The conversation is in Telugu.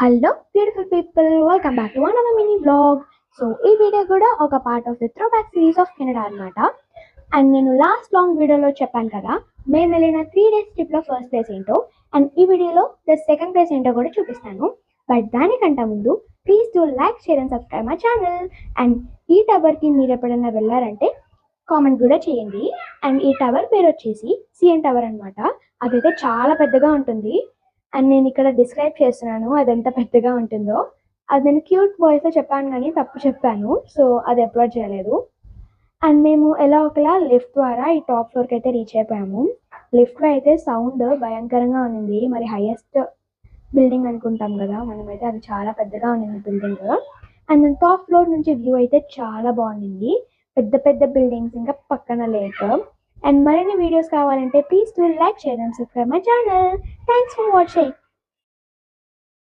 Hello beautiful people, welcome back to another mini vlog. So ఈ వీడియో కూడా ఒక part of the throw back series of Canada అనమాట. అండ్ నేను లాస్ట్ లాంగ్ వీడియోలో చెప్పాను కదా, మేము వెళ్ళిన 3 days ట్రిప్లో ఫస్ట్ ప్లేస్ ఏంటో, అండ్ ఈ వీడియోలో ద సెకండ్ ప్లేస్ ఏంటో కూడా చూపిస్తాను. బట్ దానికంటే ముందు please do like, share and subscribe my channel. And ఈ టవర్కి మీరు ఎప్పుడైనా వెళ్ళారంటే కామెంట్ కూడా చేయండి. అండ్ ఈ టవర్ పేరు వచ్చేసి సిఎన్ టవర్ అనమాట. అదైతే చాలా పెద్దగా ఉంటుంది. అండ్ నేను ఇక్కడ డిస్క్రైబ్ చేస్తున్నాను అది ఎంత పెద్దగా ఉంటుందో. అది నేను క్యూట్ వాయిస్తో చెప్పాను కానీ తప్పు చెప్పాను, సో అది అప్లోడ్ చేయలేదు. అండ్ మేము ఎలా ఒకలా లిఫ్ట్ ద్వారా ఈ టాప్ ఫ్లోర్కి అయితే రీచ్ అయిపోయాము. లిఫ్ట్లో అయితే సౌండ్ భయంకరంగా ఉన్నింది. మరి హైయెస్ట్ బిల్డింగ్ అనుకుంటాం కదా మనమైతే, అది చాలా పెద్దగా ఉన్నింది బిల్డింగ్. అండ్ టాప్ ఫ్లోర్ నుంచి వ్యూ అయితే చాలా బాగుండింది. పెద్ద పెద్ద బిల్డింగ్స్, ఇంకా పక్కన లేక్. అండ్ మరిన్ని వీడియోస్ కావాలంటే please do like, share and subscribe my channel. Thanks for watching.